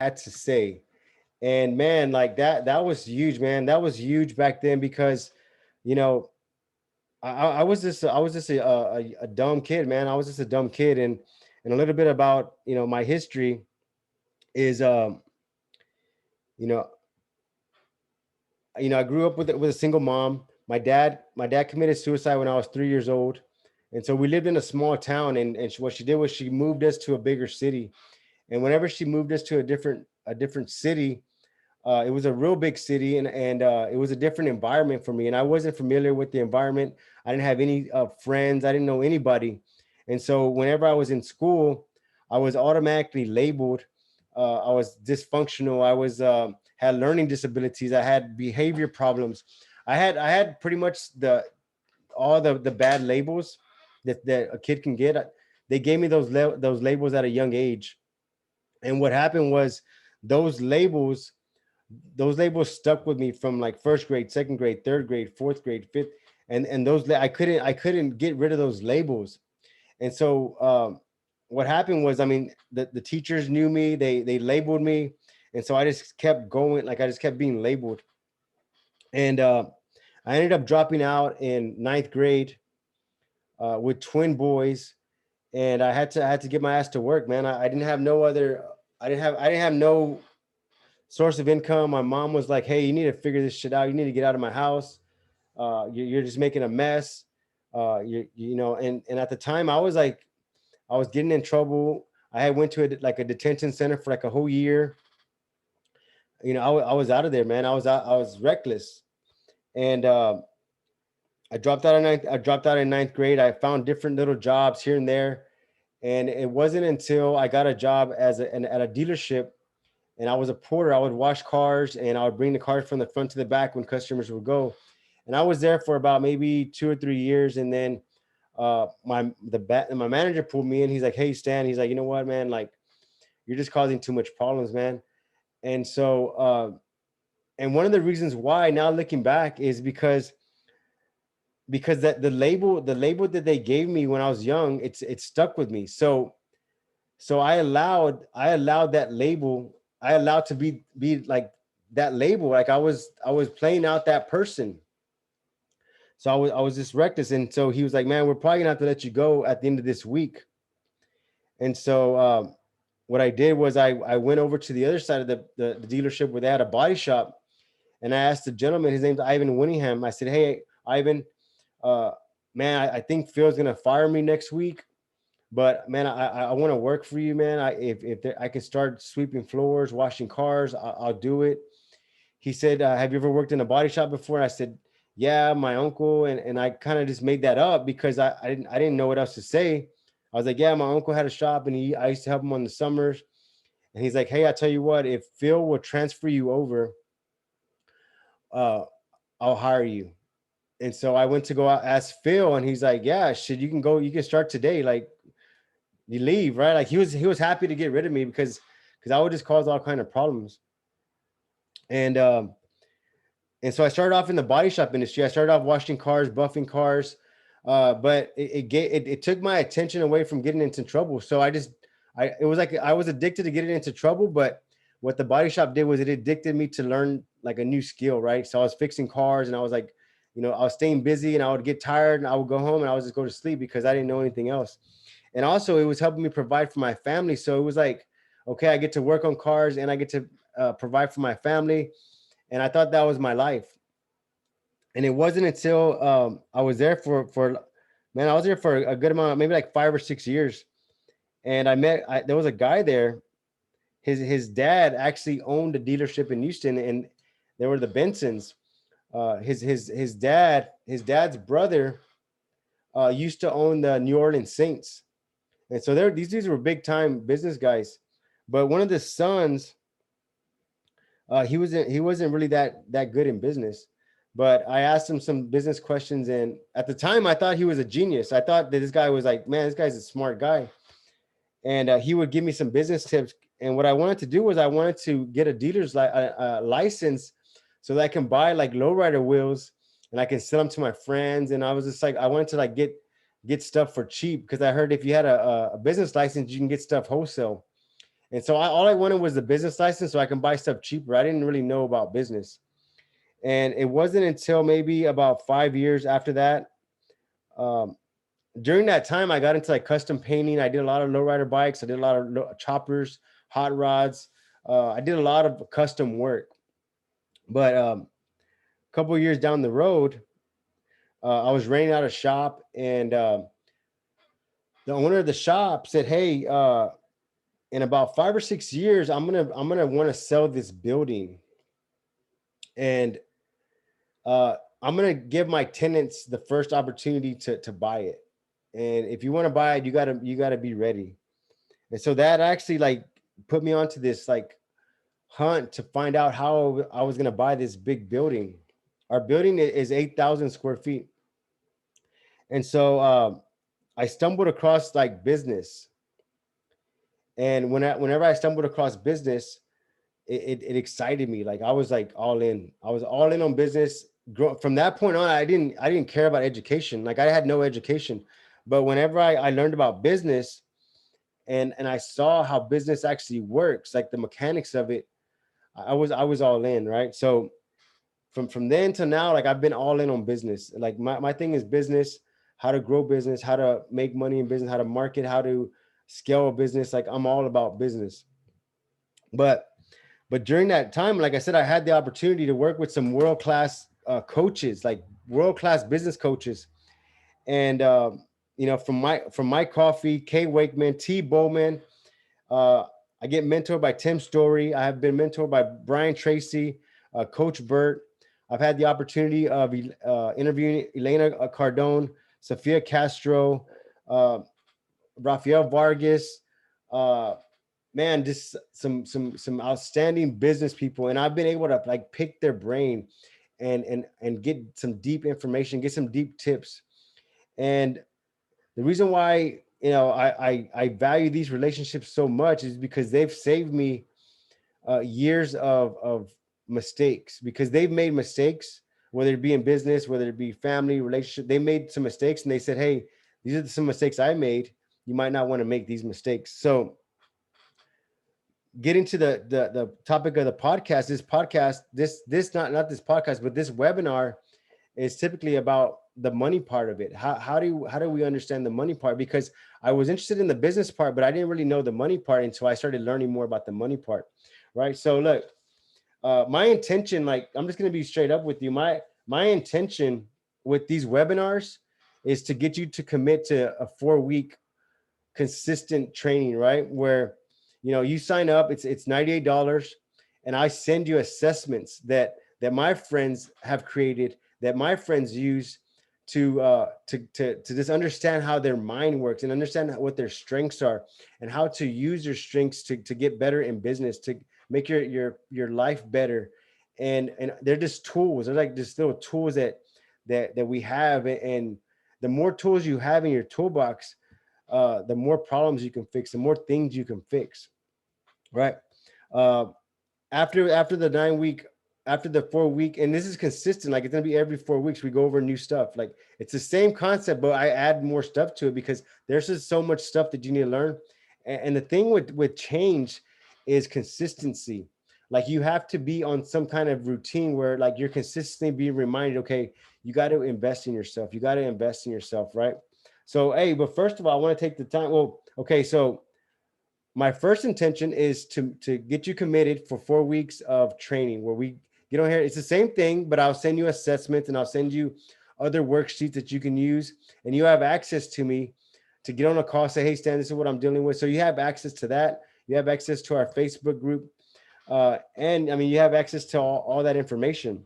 had to say. And man, like that was huge, man. That was huge back then because, you know, I was just a dumb kid, man. I was just a dumb kid, and a little bit about my history is you know I grew up with a single mom. My dad committed suicide when I was 3 years old, and so we lived in a small town. And what she did was she moved us to a bigger city. And whenever she moved us to a different city, it was a real big city, and it was a different environment for me. And I wasn't familiar with the environment. I didn't have any friends. I didn't know anybody. And so whenever I was in school, I was automatically labeled. I was dysfunctional. I was had learning disabilities. I had behavior problems. I had pretty much all the bad labels that a kid can get. They gave me those labels at a young age. And what happened was those labels those labels stuck with me from like first grade, second grade, third grade, fourth grade, fifth, and I couldn't get rid of those labels. And so what happened was, I mean, the teachers knew me, they labeled me, and so I just kept going, like I just kept being labeled. And I ended up dropping out in ninth grade with twin boys, and I had to get my ass to work, man. I didn't have no other. I didn't have no source of income. My mom was like, "Hey, you need to figure this shit out. You need to get out of my house. You're just making a mess." And at the time, I was getting in trouble. I had went to like a detention center for like a whole year. I was out of there, man. I was reckless, and I dropped out of ninth. I dropped out in ninth grade. I found different little jobs here and there, and it wasn't until I got a job at a dealership, and I was a porter. I would wash cars, and I would bring the cars from the front to the back when customers would go. And I was there for about maybe 2 or 3 years, and then my manager pulled me in. He's like, "Hey, Stan," he's like, "You know what, man? Like, you're just causing too much problems, man." And so, and one of the reasons why now looking back is because that the label that they gave me when I was young, it stuck with me. So I allowed that label. I allowed to be like that label. Like I was playing out that person. So I was just reckless. And so he was like, "Man, we're probably gonna have to let you go at the end of this week." And so what I did was I went over to the other side of the dealership where they had a body shop, and I asked the gentleman, his name's Ivan Winningham. I said, "Hey, Ivan, uh, man, I think Phil's gonna fire me next week. But man, I want to work for you, man. I can start sweeping floors, washing cars, I'll do it." He said, "Have you ever worked in a body shop before?" And I said, "Yeah, my uncle." And I kind of just made that up because I didn't know what else to say. I was like, "Yeah, my uncle had a shop, and I used to help him on the summers." And he's like, "Hey, I tell you what, if Phil will transfer you over, uh, I'll hire you." And so I went to go out ask Phil, and he's like, "Yeah, shit, you can go, you can start today. Like, you leave, right?" Like he was happy to get rid of me because I would just cause all kind of problems. And and so I started off in the body shop industry. I started off washing cars, buffing cars, but it took my attention away from getting into trouble. So it was like I was addicted to getting into trouble. But what the body shop did was it addicted me to learn like a new skill, right? So I was fixing cars, and I was like, I was staying busy, and I would get tired, and I would go home, and I would just go to sleep because I didn't know anything else. And also it was helping me provide for my family. So it was like, okay, I get to work on cars, and I get to provide for my family. And I thought that was my life. And it wasn't until I was there for man, I was there for a good amount, maybe like 5 or 6 years. And there was a guy there. His dad actually owned a dealership in Houston, and there were the Bensons. His dad's brother used to own the New Orleans Saints. And so these were big time business guys. But one of the sons, he wasn't really that good in business. But I asked him some business questions, and at the time I thought he was a genius. I thought that this guy was like, man, this guy's a smart guy, and he would give me some business tips. And what I wanted to do was I wanted to get a dealer's license so that I can buy like lowrider wheels, and I can sell them to my friends. And I was just like, I wanted to like get stuff for cheap because I heard if you had a business license, you can get stuff wholesale. And so all I wanted was the business license so I can buy stuff cheaper. I didn't really know about business. And it wasn't until maybe about 5 years after that, um, during that time, I got into like custom painting. I did a lot of lowrider bikes. I did a lot of choppers, hot rods. I did a lot of custom work. But a couple of years down the road, I was renting out a shop, and the owner of the shop said, "Hey, in about 5 or 6 years, I'm gonna want to sell this building, and I'm gonna give my tenants the first opportunity to buy it. And if you want to buy it, you gotta be ready." And so that actually like put me onto this like hunt to find out how I was gonna buy this big building. Our building is 8,000 square feet, and so I stumbled across like business. And whenever I stumbled across business, it excited me. Like I was like all in. I was all in on business. From that point on, I didn't care about education. Like I had no education, but whenever I learned about business, and I saw how business actually works, like the mechanics of it, I was all in, right? So from then to now, like I've been all in on business. Like my thing is business, how to grow business, how to make money in business, how to market, how to scale a business. Like I'm all about business. But during that time, like I said, I had the opportunity to work with some world class coaches, like world class business coaches, and from my coffee, Kay Wakeman, T Bowman. Uh, I get mentored by Tim Story. I have been mentored by Brian Tracy, Coach Burt. I've had the opportunity of interviewing Elena Cardone, Sofia Castro, uh, Rafael Vargas. Uh, Man, just some outstanding business people, and I've been able to like pick their brain and get some deep information, get some deep tips. And the reason why I value these relationships so much is because they've saved me years of mistakes, because they've made mistakes, whether it be in business, whether it be family relationship. They made some mistakes and they said, "Hey, these are some mistakes I made. You might not want to make these mistakes." So getting to the topic of the podcast, this not this podcast, but this webinar is typically about the money part of it. How do we understand the money part? Because I was interested in the business part, but I didn't really know the money part until I started learning more about the money part. Right. So look, my intention, like I'm just gonna be straight up with you. My intention with these webinars is to get you to commit to a 4 week consistent training, right? Where you sign up, it's $98, and I send you assessments that my friends have created, that my friends use to just understand how their mind works and understand what their strengths are, and how to use your strengths to get better in business, to make your life better. And they're just tools. They're like just little tools that we have. And the more tools you have in your toolbox, the more problems you can fix, the more things you can fix, right? Uh, after the 9 week, after the 4 week, and this is consistent, like it's gonna be every 4 weeks, we go over new stuff. Like it's the same concept, but I add more stuff to it because there's just so much stuff that you need to learn. And the thing with change is consistency. Like you have to be on some kind of routine where like you're consistently being reminded, okay, you got to invest in yourself. You got to invest in yourself, right? So, hey, but first of all, I want to take the time. Well, okay, so my first intention is to get you committed for 4 weeks of training where we get on here. It's the same thing, but I'll send you assessments and I'll send you other worksheets that you can use, and you have access to me to get on a call, say, "Hey, Stan, this is what I'm dealing with." So you have access to that. You have access to our Facebook group, and I mean, you have access to all that information.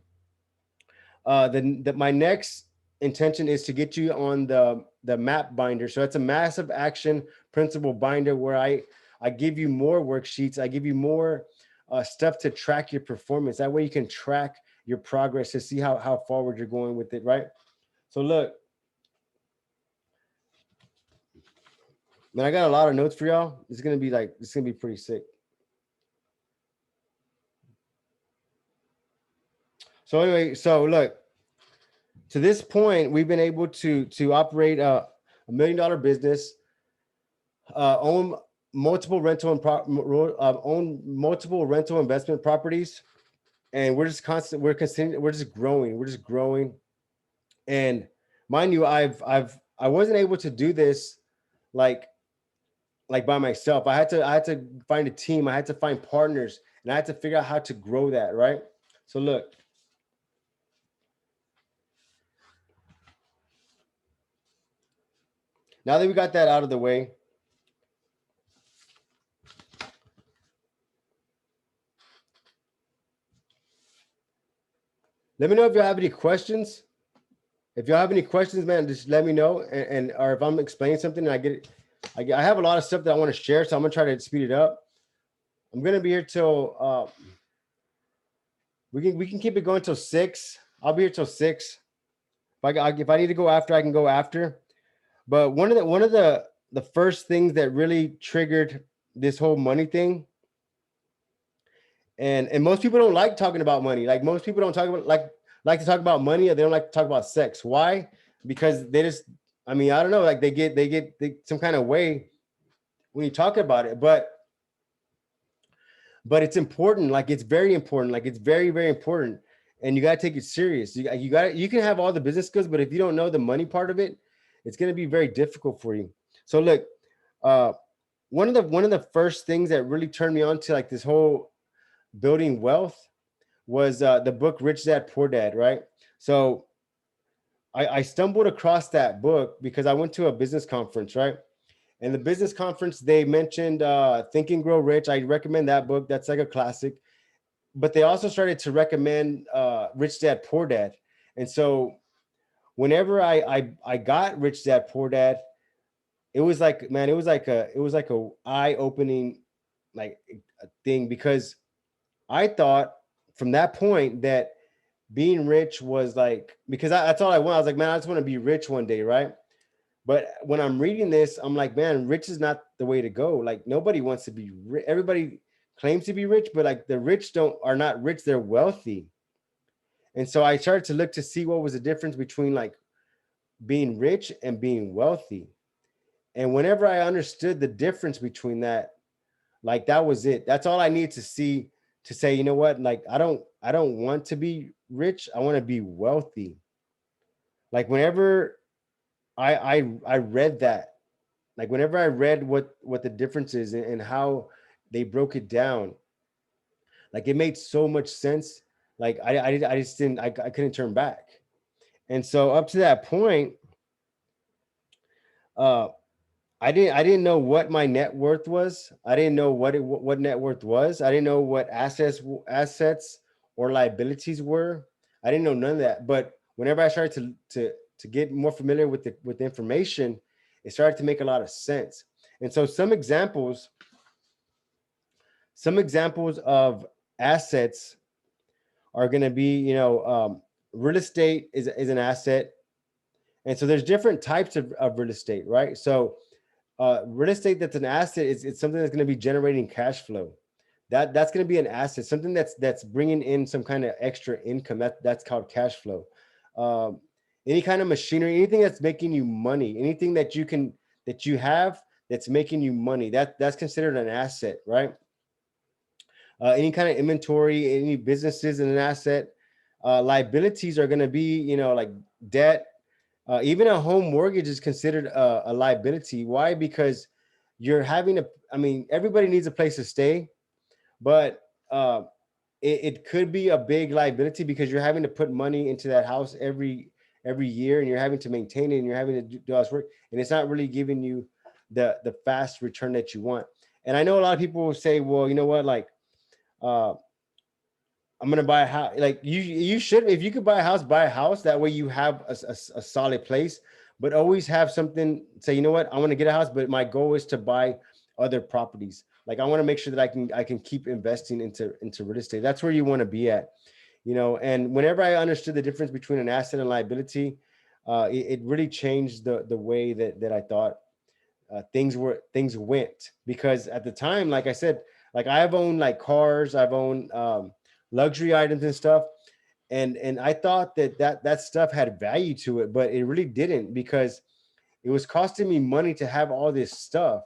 My next intention is to get you on the map binder. So it's a massive action principle binder where I give you more worksheets. I give you more stuff to track your performance. That way you can track your progress to see how forward you're going with it, right? So look, man, I got a lot of notes for y'all. It's gonna be pretty sick. So anyway, so look, to this point, we've been able to operate a $1 million business, own multiple rental and own multiple rental investment properties, and we're just constant. We're just growing. We're just growing. And mind you, I wasn't able to do this like by myself. I had to find a team. I had to find partners, and I had to figure out how to grow that. Right. So look, now that we got that out of the way, let me know if you have any questions. If y'all have any questions, man, just let me know. And or if I'm explaining something and I have a lot of stuff that I want to share, so I'm gonna try to speed it up. I'm gonna be here till we can keep it going till 6. I'll be here till 6. If I need to go after, I can go after. But one of the first things that really triggered this whole money thing, and most people don't like talking about money. Like most people don't talk about like to talk about money, or they don't like to talk about sex. Why? Because they just, I mean, I don't know, like they some kind of way when you talk about it, but it's important. Like it's very important. Like it's very, very important. And you got to take it serious. You can have all the business skills, but if you don't know the money part of it, it's going to be very difficult for you. So look, uh, one of the first things that really turned me on to like this whole building wealth was the book Rich Dad Poor Dad, right? So I stumbled across that book because I went to a business conference, right? And the business conference, they mentioned Think and Grow Rich. I recommend that book. That's like a classic. But they also started to recommend Rich Dad Poor Dad. And so whenever I got Rich Dad Poor Dad, it was like, man, it was like a eye opening like a thing, because I thought from that point that being rich was like, because that's all I want. I was like, man, I just want to be rich one day, right? But when I'm reading this, I'm like, man, rich is not the way to go. Like nobody wants to be rich. Everybody claims to be rich, but like the rich don't are not rich, they're wealthy. And so I started to look to see what was the difference between like being rich and being wealthy. And whenever I understood the difference between that, like that was it. That's all I need to see to say, you know what? Like I don't want to be rich. I want to be wealthy. Like whenever I read that, like whenever I read what the difference is, and how they broke it down, like it made so much sense. Like I just didn't, I couldn't turn back. And so up to that point, uh I didn't know what my net worth was. I didn't know what net worth was. I didn't know what assets or liabilities were. I didn't know none of that. But whenever I started to get more familiar with the information, it started to make a lot of sense. And so some examples of assets are going to be, real estate is an asset. And so there's different types of real estate, right? So real estate that's an asset is it's something that's going to be generating cash flow. That's going to be an asset, something that's bringing in some kind of extra income. That's called cash flow. Um, any kind of machinery, anything that's making you money, anything that you have that's making you money, that's considered an asset, right? Any kind of inventory, any businesses in an asset. Liabilities are going to be, like debt. Even a home mortgage is considered a liability. Why? Because you're having a, I mean, everybody needs a place to stay, but it could be a big liability because you're having to put money into that house every year, and you're having to maintain it, and you're having to do all this work, and it's not really giving you the fast return that you want. And I know a lot of people will say, well, you know what, like, uh, I'm gonna buy a house. Like you should, if you could buy a house, buy a house. That way you have a solid place. But always have something. Say, you know what, I want to get a house, but my goal is to buy other properties. Like I want to make sure that I can keep investing into real estate. That's where you want to be at, And whenever I understood the difference between an asset and liability, it really changed the way that I thought things went. Because at the time, like I said, like I've owned like cars, I've owned luxury items and stuff, and I thought that stuff had value to it, but it really didn't, because it was costing me money to have all this stuff.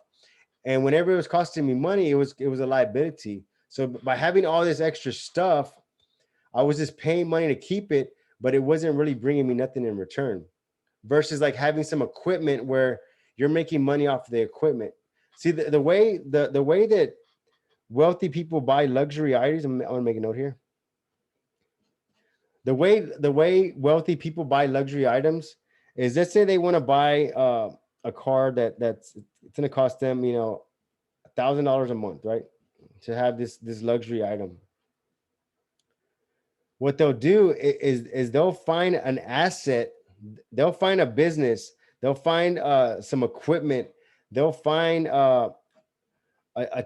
And whenever it was costing me money, it was a liability. So by having all this extra stuff, I was just paying money to keep it, but it wasn't really bringing me nothing in return. Versus like having some equipment where you're making money off the equipment. See the way that wealthy people buy luxury items. I'm gonna make a note here. The way wealthy people buy luxury items is, let's say they want to buy a car that's it's gonna cost them, $1,000 a month, right? To have this luxury item. What they'll do is they'll find an asset, they'll find a business, they'll find some equipment, they'll find a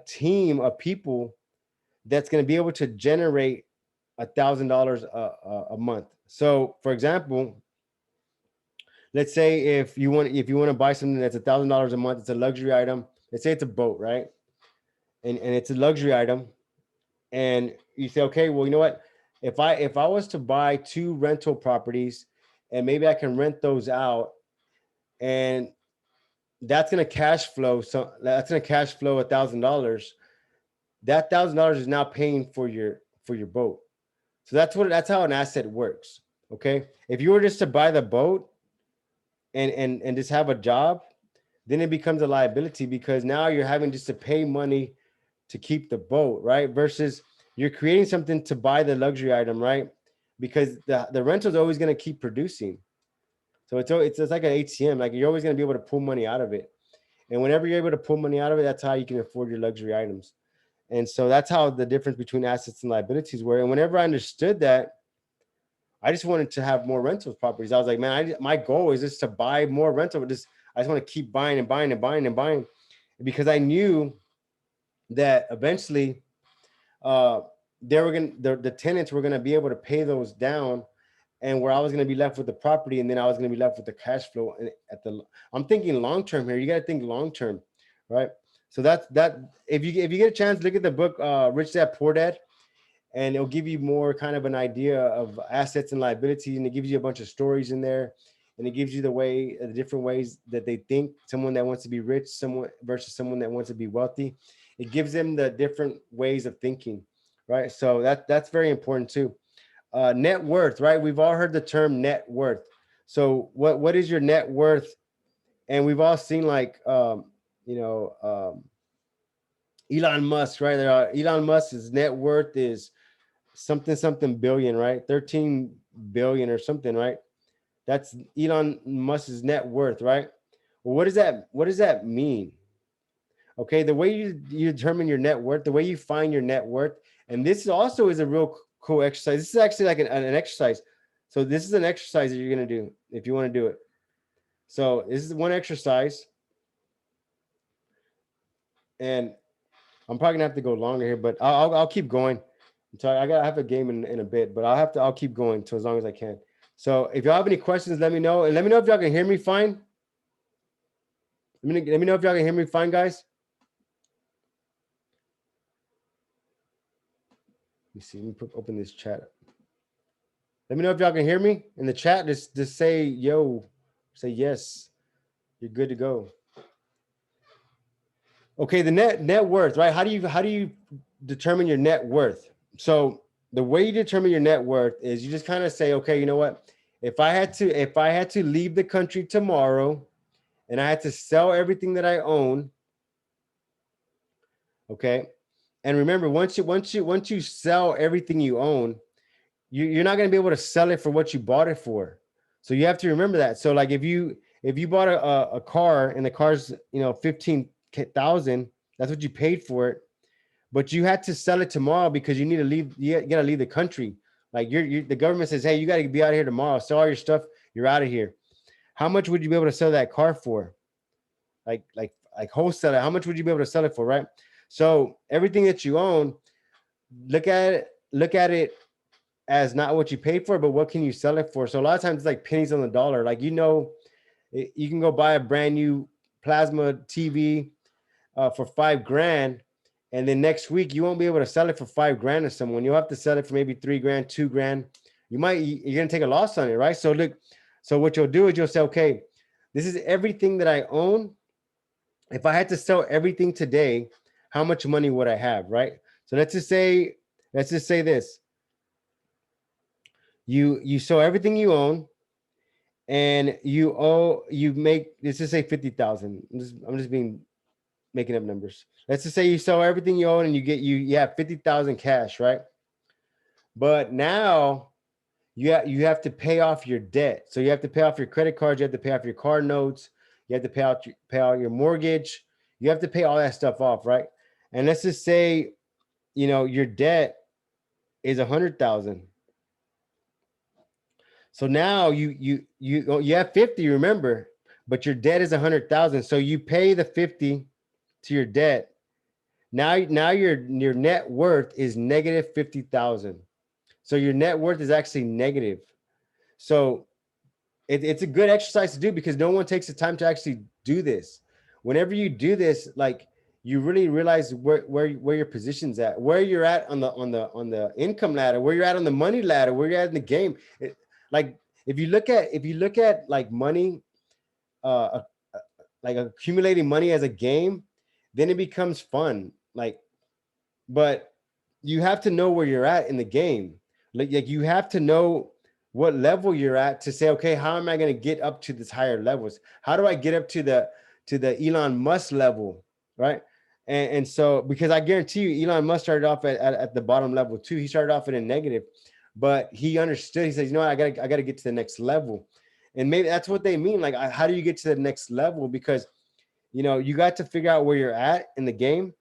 team of people that's going to be able to generate $1,000 a month. So, for example, let's say if you want to buy something that's $1,000 a month, it's a luxury item. Let's say it's a boat, right? And it's a luxury item, and you say, okay, well, you know what? If I was to buy two rental properties, and maybe I can rent those out, and that's gonna cash flow. So that's gonna cash flow $1,000. That $1,000 is now paying for your boat. So that's how an asset works. Okay. If you were just to buy the boat and just have a job, then it becomes a liability, because now you're having just to pay money to keep the boat, right? Versus you're creating something to buy the luxury item, right? Because the rental is always going to keep producing. So it's like an ATM. Like, you're always going to be able to pull money out of it. And whenever you're able to pull money out of it, that's how you can afford your luxury items. And so that's how the difference between assets and liabilities were. And whenever I understood that, I just wanted to have more rental properties. I was like, man, my goal is just to buy more rental. I just want to keep buying and buying and buying and buying, because I knew that eventually uh, the tenants were gonna be able to pay those down, and where I was gonna be left with the property, and then I was gonna be left with the cash flow. And I'm thinking long term here. You got to think long term, right? So that's that. If you get a chance, look at the book Rich Dad Poor Dad, and it'll give you more kind of an idea of assets and liabilities, and it gives you a bunch of stories in there, and it gives you the different ways that they think. Someone that wants to be rich, someone versus someone that wants to be wealthy. It gives them the different ways of thinking, right? So that's very important too. Net worth, right? We've all heard the term net worth. So what is your net worth? And we've all seen, like, you know um, Elon Musk, right? Elon Musk's net worth is something billion, right? 13 billion or something, right? That's Elon Musk's net worth, right? Well, what does that mean? Okay, the way you determine your net worth, the way you find your net worth, and this also is a real cool exercise. This is actually like an exercise. So this is an exercise that you're gonna do if you want to do it. So this is one exercise, and I'm probably gonna have to go longer here, but I'll keep going. So I have a game in a bit, but I'll keep going to as long as I can. So if y'all have any questions, let me know, and let me know if y'all can hear me fine. Let me know if y'all can hear me fine, guys. Let me see. Let me open this chat. Let me know if y'all can hear me in the chat. Just say yo, say yes. You're good to go. Okay, the net worth, right? How do you determine your net worth? So the way you determine your net worth is you just kind of say, okay, you know what? If I had to leave the country tomorrow, and I had to sell everything that I own, okay? And remember, once you sell everything you own, you're not going to be able to sell it for what you bought it for. So you have to remember that. So like if you bought a car, and the car's 15,000, that's what you paid for it, but you had to sell it tomorrow because you need to leave. You got to leave the country. Like the government says, hey, you got to be out of here tomorrow. Sell all your stuff. You're out of here. How much would you be able to sell that car for? Like wholesale, how much would you be able to sell it for, right? So everything that you own, look at it as not what you paid for, but what can you sell it for? So a lot of times it's like pennies on the dollar. Like, you can go buy a brand new plasma TV for $5,000, and then next week you won't be able to sell it for $5,000 to someone. You'll have to sell it for maybe $3,000, $2,000. You're gonna take a loss on it, right? So what you'll do is you'll say, okay, this is everything that I own, if I had to sell everything today, how much money would I have, right? So let's just say this. You sell everything you own, and you make, let's just say 50,000. I'm just being making up numbers. Let's just say you sell everything you own and you have 50,000 cash, right? But now you have to pay off your debt. So you have to pay off your credit cards, you have to pay off your car notes, you have to pay out your mortgage, you have to pay all that stuff off, right? And let's just say, your debt is 100,000. So now you have 50, remember, but your debt is 100,000. So you pay the 50 to your debt. Now your net worth is negative 50,000. So your net worth is actually negative. So it's a good exercise to do, because no one takes the time to actually do this. Whenever you do this, like, you really realize where your position's at, where you're at on the income ladder, where you're at on the money ladder, where you're at in the game. Like, if you look at like money, uh, like accumulating money as a game, then it becomes fun. Like, but you have to know where you're at in the game. Like you have to know what level you're at to say, okay, how am I going to get up to this higher levels? How do I get up to the Elon Musk level, right? And so, because I guarantee you, Elon Musk started off at the bottom level too. He started off at a negative, but he understood. He says, you know what, I got to get to the next level, and maybe that's what they mean. Like, how do you get to the next level? Because you got to figure out where you're at in the game,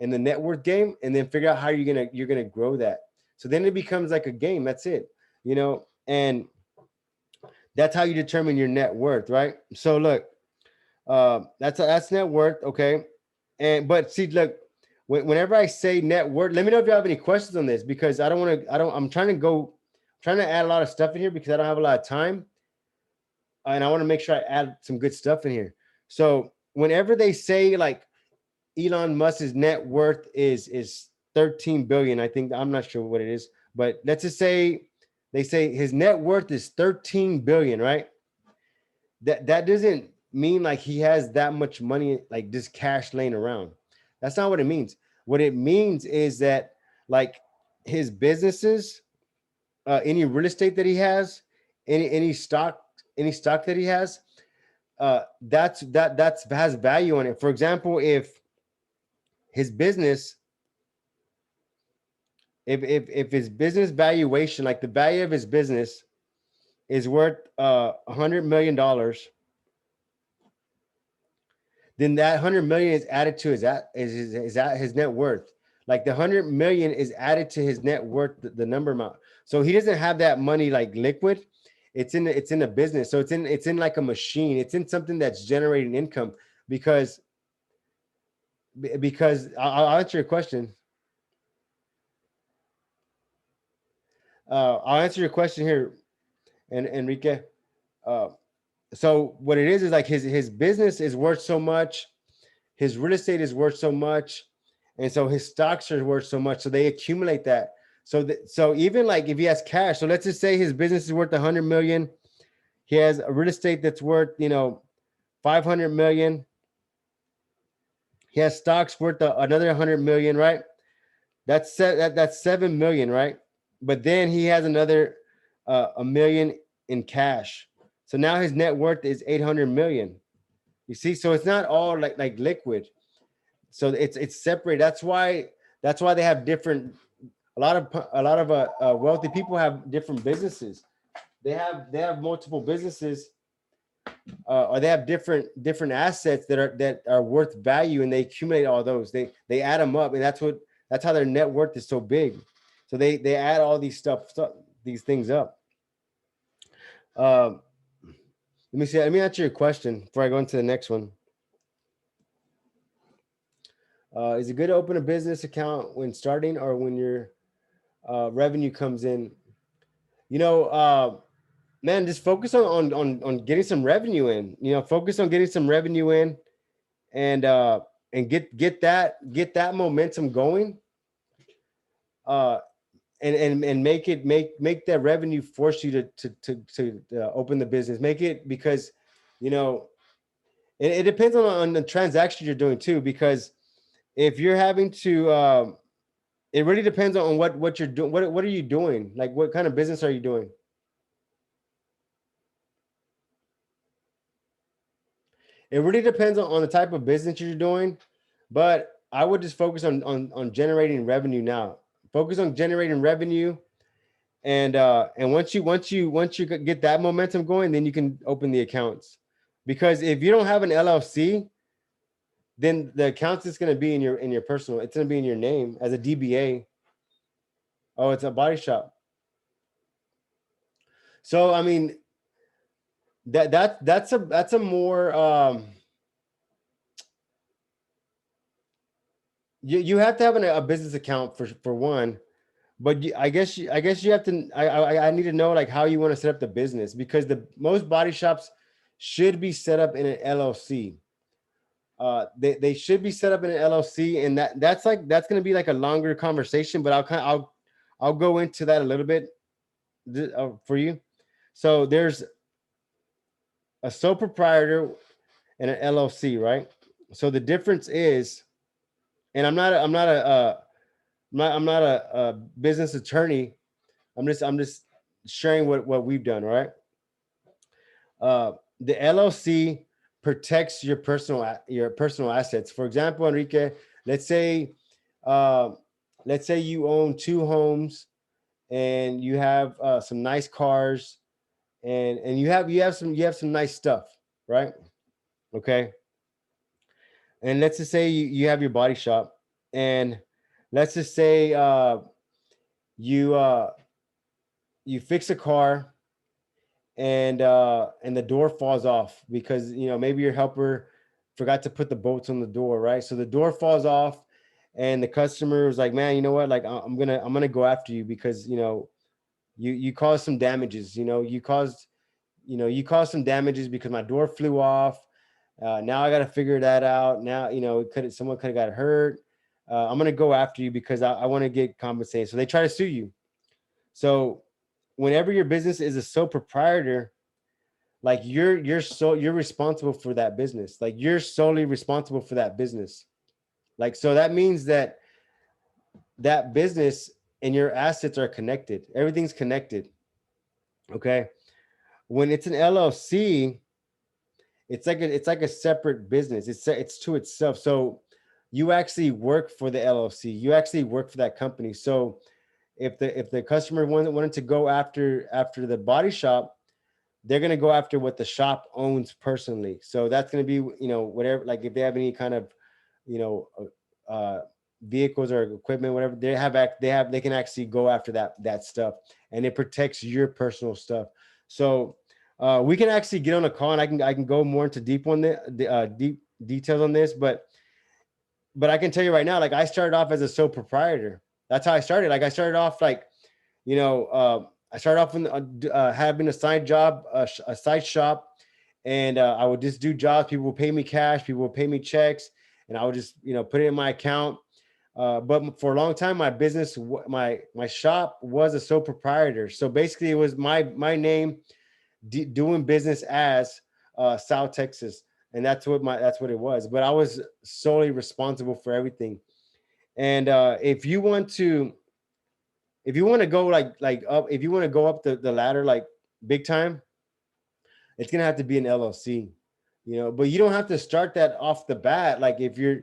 in the net worth game, and then figure out how you're gonna grow that. So then it becomes like a game. That's it, and that's how you determine your net worth, right? So look, that's net worth, okay. And but see, look, whenever I say net worth, let me know if you have any questions on this, because I don't want to. I don't. I'm trying to add a lot of stuff in here because I don't have a lot of time, and I want to make sure I add some good stuff in here. So whenever they say like Elon Musk's net worth is 13 billion. I think, I'm not sure what it is, but let's just say they say his net worth is 13 billion, right? That doesn't mean like he has that much money, like just cash laying around. That's not what it means. What it means is that, like, his businesses, any real estate that he has, any stock that he has, that's has value on it. For example, if his business if his business valuation, like the value of his business, is worth $100 million, then that 100 million is added to his net worth. Like the 100 million is added to his net worth, the number amount. So he doesn't have that money like liquid. It's in a business. So it's in like a machine. It's in something that's generating income, because I'll answer your question. I'll answer your question here, and Enrique. Uh, so what it is like his business is worth so much, his real estate is worth so much, and so his stocks are worth so much. So they accumulate that. So even like if he has cash, so let's just say his business is worth 100 million, he has a real estate that's worth 500 million, he has stocks worth another 100 million, right? That's 7 million, right? But then he has another a million in cash. So now his net worth is 800 million. You see, so it's not all like liquid. So it's separate. That's why they have different. A lot of wealthy people have different businesses. They have multiple businesses, or they have different assets that are worth value, and they accumulate all those. They add them up, and that's how their net worth is so big. So they add all these things up. Um, let me see. Let me answer your question before I go into the next one. Is it good to open a business account when starting, or when your revenue comes in? You know, man, just focus on getting some revenue in. Focus on getting some revenue in, and get that momentum going. Uh, and make that revenue force you to open the business. Make it, because you know It depends on the transaction you're doing too, because if you're having to, it really depends on what you're doing. What are you doing? Like, what kind of business are you doing? It really depends on the type of business you're doing, but I would just focus on generating revenue now. Focus on generating revenue, and once you get that momentum going, then you can open the accounts. Because if you don't have an LLC, then the account's just going to be in your personal. It's going to be in your name as a DBA. Oh, it's a body shop. So I mean that's a more you have to have a business account for one. But I guess you have to. I need to know like how you want to set up the business, because the most body shops should be set up in an LLC. They should be set up in an LLC, and that's going to be like a longer conversation. But I'll go into that a little bit for you. So there's a sole proprietor and an LLC, right? So the difference is, and I'm not a business attorney. I'm just sharing what we've done, right? The LLC protects your personal assets. For example, Enrique, let's say uh, let's say you own two homes, and you have some nice cars, and you have some nice stuff, right? Okay, and let's just say you have your body shop, and let's just say you you fix a car, and the door falls off because maybe your helper forgot to put the bolts on the door, right? So the door falls off, and the customer was like, man, you know what, like I'm gonna go after you because you caused some damages. You caused some damages because my door flew off. Now I got to figure that out. Now someone could have got hurt. I'm gonna go after you because I want to get compensated. So they try to sue you. So whenever your business is a sole proprietor, like you're responsible for that business. Like you're solely responsible for that business. Like, so that means that that business and your assets are connected. Everything's connected. Okay. When it's an LLC, it's like a separate business. It's to itself. So you actually work for the LLC. You actually work for that company. So if the customer wanted to go after the body shop, they're going to go after what the shop owns personally. So that's going to be, whatever, like if they have any kind of, you know, uh, vehicles or equipment, whatever they can actually go after that stuff, and it protects your personal stuff. So we can actually get on a call, and I can go more into deep details on this, but I can tell you right now, like I started off as a sole proprietor. That's how I started. Like I started off like, I started off having a side job, a side shop, and I would just do jobs. People would pay me cash. People would pay me checks, and I would just put it in my account. But for a long time, my business, my shop was a sole proprietor. So basically, it was my name, doing business as South Texas, and that's what it was. But I was solely responsible for everything. And if you want to go like up, if you want to go up the ladder like big time, it's gonna have to be an LLC. But you don't have to start that off the bat. Like if you're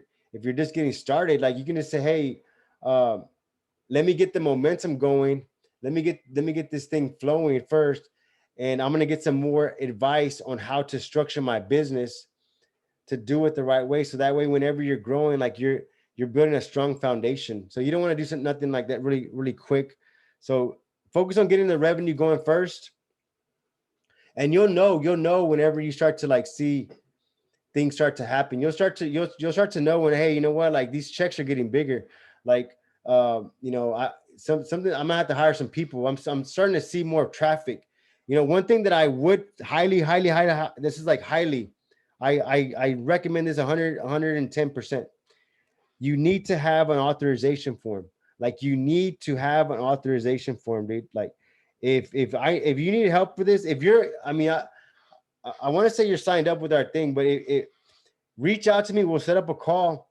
just getting started, like you can just say, hey, um, let me get the momentum going. Let me get this thing flowing first, and I'm gonna get some more advice on how to structure my business to do it the right way. So that way, whenever you're growing, like you're building a strong foundation. So you don't want to do nothing like that really, really quick. So focus on getting the revenue going first, and you'll know whenever you start to like see things start to happen. You'll start to know when, hey, you know what, like these checks are getting bigger. Like something, I'm gonna have to hire some people. I'm starting to see more traffic. One thing that I would highly, this is like highly, I recommend this 110%. You need to have an authorization form. Like you need to have an authorization form, dude. Like if you need help for this, if you're, I mean, I want to say you're signed up with our thing, but reach out to me. We'll set up a call,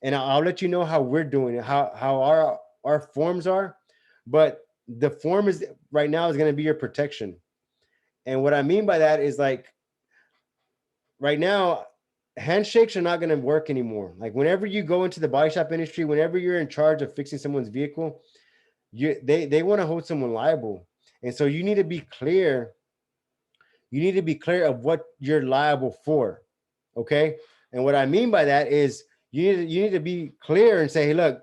and I'll let you know how we're doing it, how our forms are. But the form is right now is going to be your protection. And what I mean by that is like right now, handshakes are not going to work anymore. Like whenever you go into the body shop industry, whenever you're in charge of fixing someone's vehicle, they want to hold someone liable. And so you need to be clear. You need to be clear of what you're liable for. Okay. And what I mean by that is you need to be clear and say, hey, look,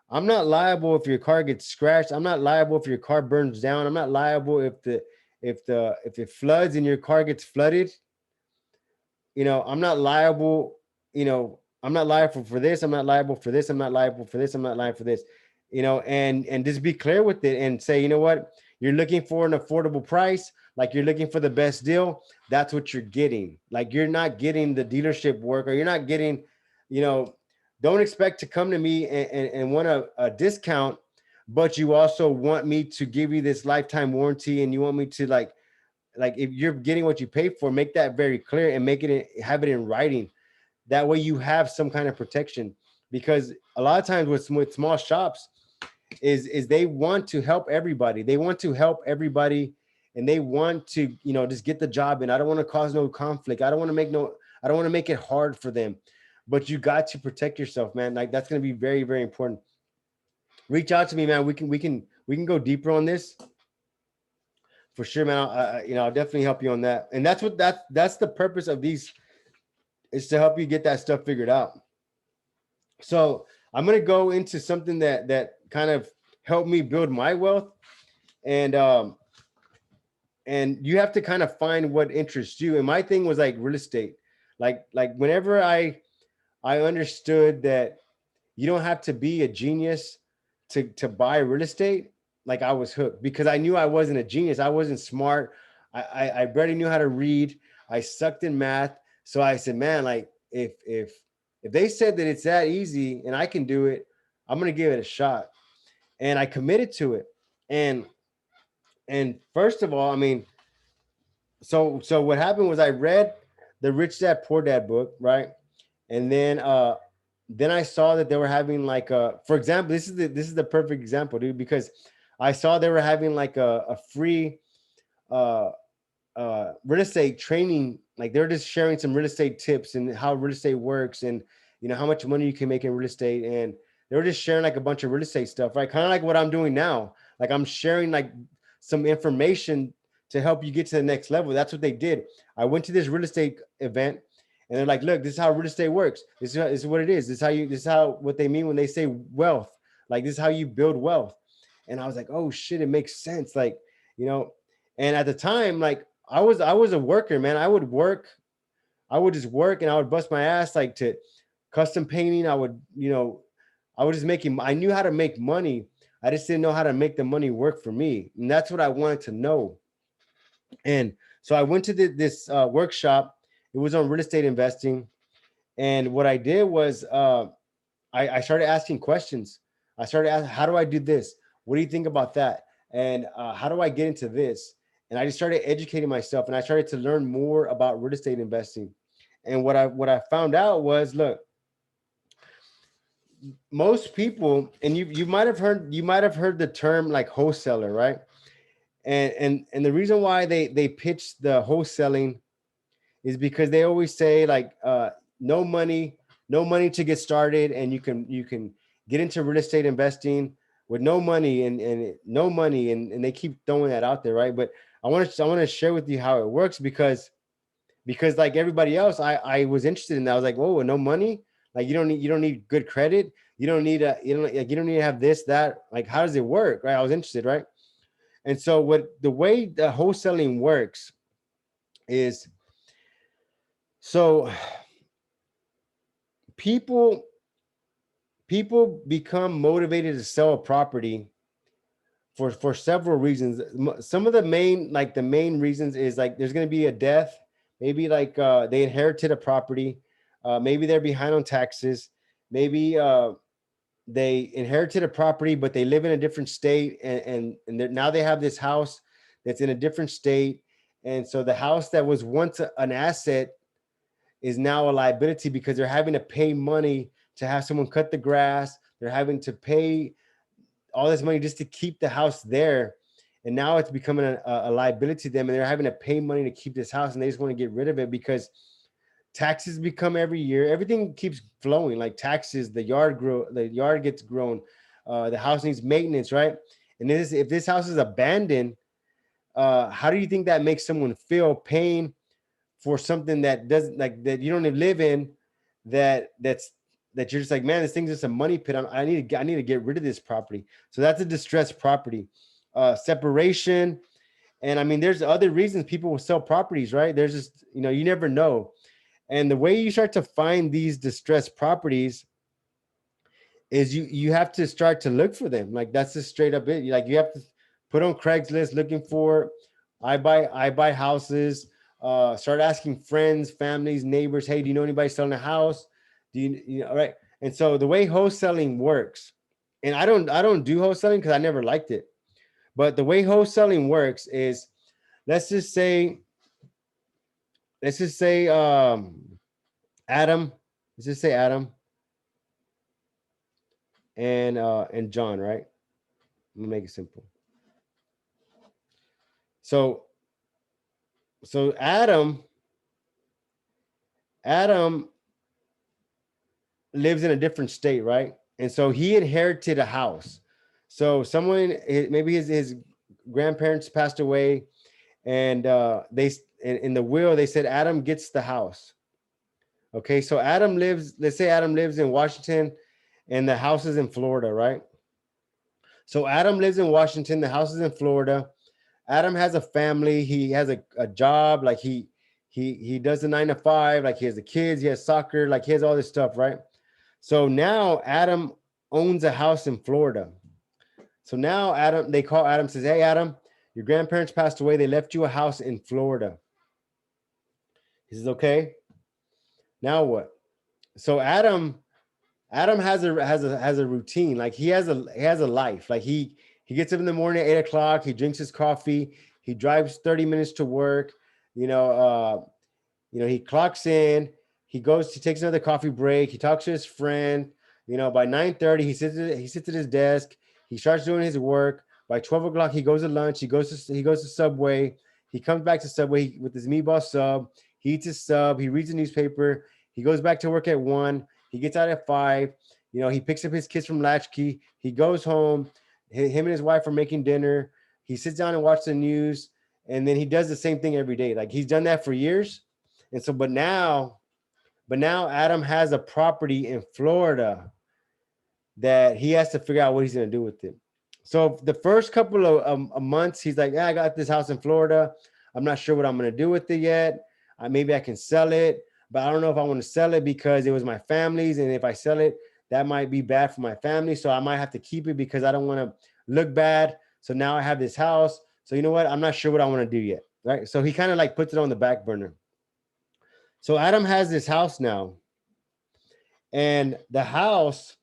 I'm not liable if your car gets scratched. I'm not liable if your car burns down. I'm not liable if it floods and your car gets flooded. I'm not liable, I'm not liable for this. I'm not liable for this. I'm not liable for this. I'm not liable for this, and just be clear with it and say, you know what, you're looking for an affordable price. Like you're looking for the best deal. That's what you're getting. Like you're not getting the dealership work, or you're not getting, you know, don't expect to come to me and want a discount, but you also want me to give you this lifetime warranty, and you want me to like if you're getting what you pay for, make that very clear and have it in writing. That way you have some kind of protection, because a lot of times with small shops is they want to help everybody. They want to help everybody, and they want to, just get the job in. I don't want to cause no conflict. I don't want to make it hard for them. But you got to protect yourself, man. Like that's going to be very, very important. Reach out to me, man. We can go deeper on this for sure, man. I'll definitely help you on that. And that's the purpose of these, is to help you get that stuff figured out. So I'm gonna go into something that kind of helped me build my wealth, and and you have to kind of find what interests you. And my thing was like real estate. Like whenever I understood that you don't have to be a genius to buy real estate. Like I was hooked, because I knew I wasn't a genius. I wasn't smart. I barely knew how to read. I sucked in math. So I said, man, like if they said that it's that easy and I can do it, I'm gonna give it a shot. And I committed to it. And first of all, I mean, so what happened was I read the Rich Dad Poor Dad book, right? And then I saw that they were having like for example, this is the perfect example, dude, because I saw they were having like a free uh real estate training. Like they're just sharing some real estate tips and how real estate works, and how much money you can make in real estate. And they were just sharing like a bunch of real estate stuff, right? Kind of like what I'm doing now. Like I'm sharing like some information to help you get to the next level. That's what they did. I went to this real estate event, and they're like, look, this is how real estate works. This is what it is. This is how what they mean when they say wealth. Like this is how you build wealth. And I was like, oh shit, it makes sense. Like, you know, and at the time, like I was a worker, man. I would just work, and I would bust my ass like to custom painting. I was just making, I knew how to make money. I just didn't know how to make the money work for me. And that's what I wanted to know. And so I went to this workshop. It was on real estate investing. And what I did was I started asking questions. I started asking, how do I do this? What do you think about that? And how do I get into this? And I just started educating myself, and I started to learn more about real estate investing. And what I found out was, look, most people, and you might have heard the term like wholesaler, right? And the reason why they pitch the wholesaling is because they always say like no money, no money to get started, and you can get into real estate investing with no money, and no money, and they keep throwing that out there, right? But I want to share with you how it works, because like everybody else, I was interested in that. I was like, whoa, no money? Like you don't need good credit. You don't need to have this, that. Like, how does it work? Right? I was interested, right? And so the way the wholesaling works is, so people people become motivated to sell a property for several reasons. Some of the main reasons is like there's going to be a death, maybe like they inherited a property, maybe they're behind on taxes, maybe they inherited a property but they live in a different state, and now they have this house that's in a different state. And so the house that was once an asset is now a liability because they're having to pay money to have someone cut the grass. They're having to pay all this money just to keep the house there. And now it's becoming a liability to them, and they're having to pay money to keep this house, and they just want to get rid of it because taxes become every year. Everything keeps flowing, like taxes, the yard gets grown, the house needs maintenance, right? And if this house is abandoned, how do you think that makes someone feel, paying for something that doesn't, like, that you don't even live in, that you're just like, man, this thing's just a money pit. I need to get rid of this property. So that's a distressed property. Separation. And I mean, there's other reasons people will sell properties, right? There's just, you never know. And the way you start to find these distressed properties is you have to start to look for them. Like, that's just straight up it. Like, you have to put on Craigslist looking for I buy houses. Start asking friends, families, neighbors, hey, do you know anybody selling a house? Do you know, right? And so the way wholesaling works, and I don't do wholesaling because I never liked it. But the way wholesaling works is, let's just say Adam, let's just say Adam and John, right? I'm gonna make it simple. So Adam lives in a different state, right? And so he inherited a house. So someone, maybe his grandparents passed away, and they in the will they said Adam gets the house. Okay, so let's say Adam lives in Washington, and the house is in Florida, right? So Adam lives in Washington, the house is in Florida. Adam has a family. He has a job. Like, he does the 9 to 5. Like, he has the kids. He has soccer. Like, he has all this stuff, right? So now Adam owns a house in Florida. So now they call Adam, says, hey, Adam, your grandparents passed away. They left you a house in Florida. He says, okay. Now what? So Adam has a routine. Like, he has a life. Like, he gets up in the morning at 8 o'clock. He drinks his coffee. He drives 30 minutes to work. He clocks in. He takes another coffee break. He talks to his friend. By 9:30, he sits at his desk. He starts doing his work. By 12 o'clock, he goes to lunch. He goes to Subway. He comes back to Subway with his meatball sub. He eats his sub. He reads the newspaper. He goes back to work at 1. He gets out at 5. He picks up his kids from latchkey. He goes home. Him and his wife are making dinner. He sits down and watches the news. And then he does the same thing every day. Like, he's done that for years. And so, but now Adam has a property in Florida that he has to figure out what he's going to do with it. So the first couple of months, he's like, I got this house in Florida. I'm not sure what I'm going to do with it yet. Maybe I can sell it, but I don't know if I want to sell it because it was my family's. And if I sell it, that might be bad for my family. So I might have to keep it because I don't want to look bad. So now I have this house. So you know what? I'm not sure what I want to do yet. Right. So he kind of like puts it on the back burner. So Adam has this house now. And the house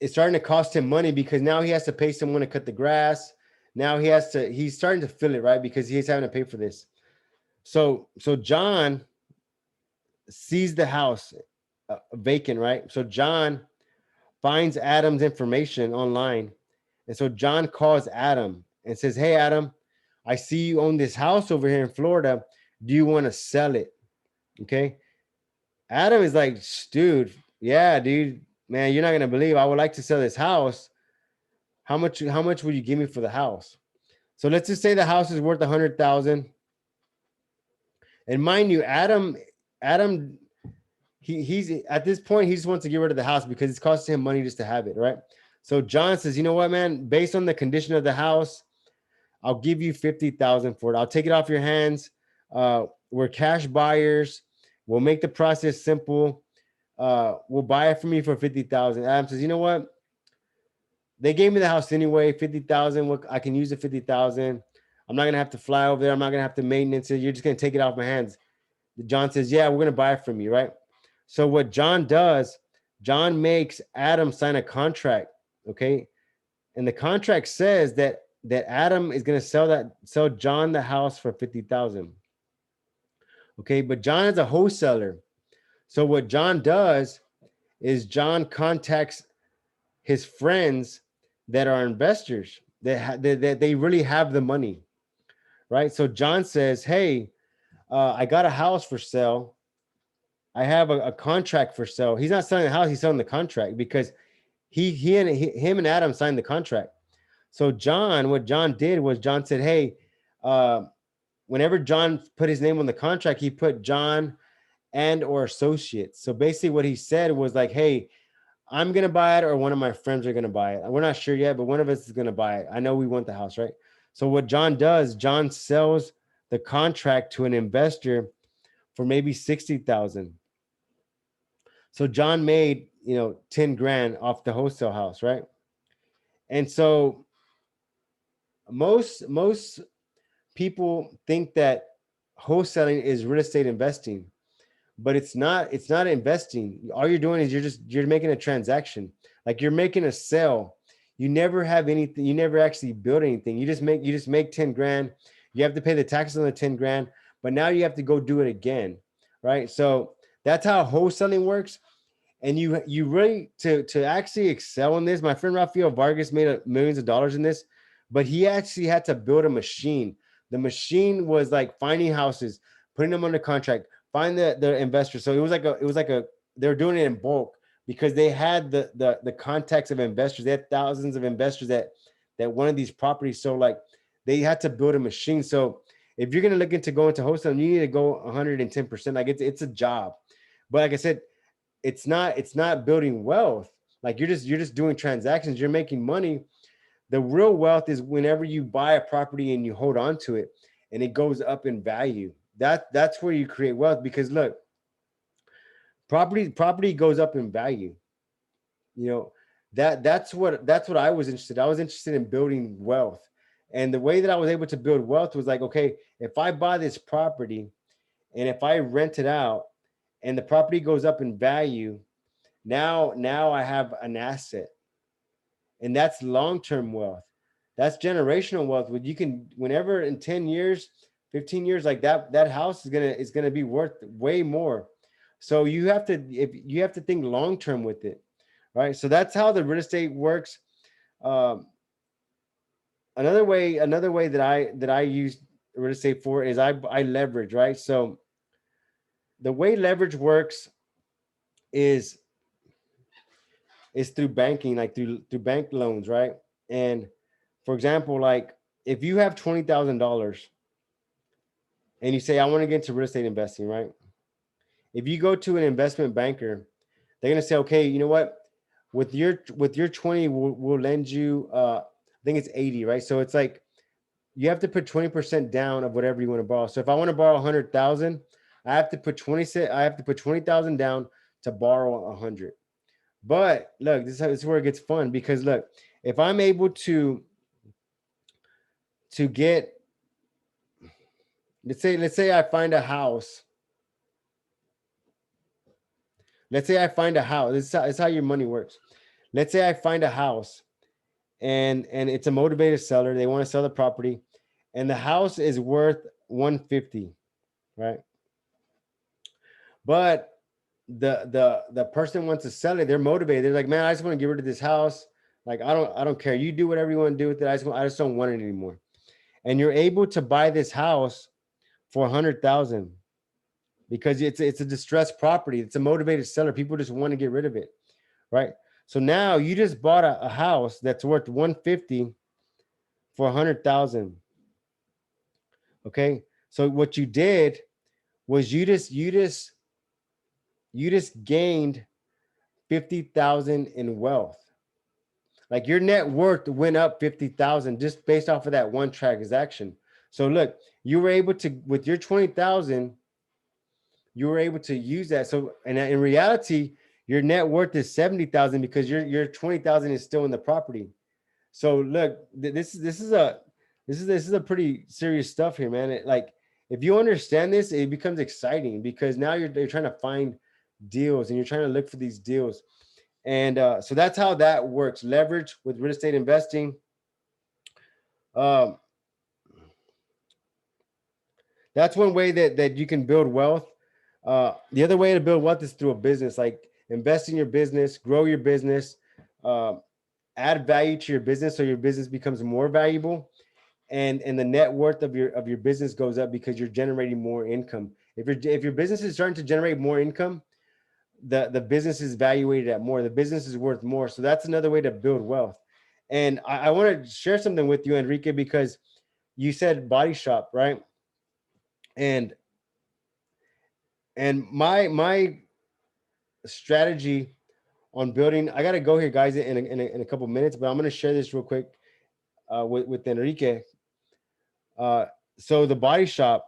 is starting to cost him money because now he has to pay someone to cut the grass. Now he's starting to feel it, right? Because he's having to pay for this. So John sees the house vacant, right? So John finds Adam's information online. And so John calls Adam and says, hey, Adam, I see you own this house over here in Florida. Do you want to sell it? Okay. Adam is like, dude, yeah, dude, man, you're not going to believe I would like to sell this house. How much would you give me for the house? So let's just say the house is worth 100,000. And mind you, Adam, he's at this point, he just wants to get rid of the house because it's costing him money just to have it, right? So John says, you know what, man, based on the condition of the house, I'll give you 50,000 for it. I'll take it off your hands. We're cash buyers. We'll make the process simple. We'll buy it from you for 50,000. Adam says, you know what? They gave me the house anyway, 50,000. I can use the 50,000. I'm not going to have to fly over there. I'm not going to have to maintenance it. You're just going to take it off my hands. John says, yeah, we're going to buy it from you, right? So what John does, John makes Adam sign a contract, okay? And the contract says that that Adam is going to sell John the house for 50,000. Okay, but John is a wholesaler. So what John does is John contacts his friends that are investors that they really have the money, right? So John says, "Hey, I got a house for sale. I have a contract for sale." He's not selling the house; he's selling the contract because him and Adam signed the contract. So what John did was John said, "Hey, uh, whenever John put his name on the contract, he put John and or associates." So basically, what he said was like, "Hey, I'm gonna buy it, or one of my friends are gonna buy it. We're not sure yet, but one of us is gonna buy it. I know we want the house, right?" So what John does, John sells the contract to an investor for maybe 60,000. So John made 10 grand off the wholesale house, right? And so most people think that wholesaling is real estate investing, but it's not investing. All you're doing is you're making a transaction. Like you're making a sale. You never have anything, you never actually build anything. You just make 10 grand. You have to pay the taxes on the 10 grand, but now you have to go do it again, right? So that's how wholesaling works. And you really, to actually excel in this, my friend Rafael Vargas made millions of dollars in this, but he actually had to build a machine. The machine was like finding houses, putting them under contract, find the investors. So it was like a they were doing it in bulk because they had the contacts of investors. They had thousands of investors that wanted these properties. So like they had to build a machine. So if you're gonna look into going to wholesaling, you need to go 110%. Like it's a job. But like I said, it's not building wealth. Like you're just doing transactions, you're making money. The real wealth is whenever you buy a property and you hold on to it and it goes up in value. That's where you create wealth. Because look, property goes up in value. you know that's what I was interested in building wealth. And the way that I was able to build wealth was like, okay, if I buy this property and if I rent it out and the property goes up in value, now I have an asset. And that's long-term wealth. That's generational wealth. When you can, whenever in 10 years, 15 years, like that house is gonna be worth way more. So you have to think long-term with it, right? So that's how the real estate works. um, another way that I use real estate for is I leverage, right? So the way leverage works is is through banking, like through bank loans, right? And for example, like if you have $20,000 and you say I want to get into real estate investing, right? If you go to an investment banker, they're gonna say, okay, you know what? With your 20, we'll lend you. I think it's 80, right? So it's like you have to put 20% down of whatever you want to borrow. So if I want to borrow 100,000, I have to put 20,000 down to borrow 100. But look, this is where it gets fun because look, if I'm able to get, let's say I find a house. Let's say I find a house. This is how your money works. Let's say I find a house and it's a motivated seller. They want to sell the property, and the house is worth 150, right? But the person wants to sell it. They're motivated. They're like, man, I just want to get rid of this house. Like I don't care. You do whatever you want to do with it. I just don't want it anymore. And you're able to buy this house for 100,000 because it's a distressed property. It's a motivated seller. People just want to get rid of it, right? So now you just bought a house that's worth 150 for 100,000. Okay, so what you did was you just gained 50,000 in wealth. Like your net worth went up 50,000 just based off of that one transaction. So look, you were able to, with your 20,000, you were able to use that. So, and in reality, your net worth is 70,000 because your 20,000 is still in the property. So look, this is a pretty serious stuff here, man. Like if you understand this, it becomes exciting because now you're trying to find deals and you're trying to look for these deals. And so that's how that works. Leverage with real estate investing. Um, that's one way that you can build wealth. The other way to build wealth is through a business, like invest in your business, grow your business, uh, add value to your business so your business becomes more valuable, and the net worth of your business goes up because you're generating more income. If your business is starting to generate more income, the business is valuated at more. The business is worth more. So that's another way to build wealth. And I want to share something with you, Enrique, because you said body shop, right? And my strategy on building, I got to go here, guys, in a couple minutes, but I'm going to share this real quick with Enrique. Uh, so the body shops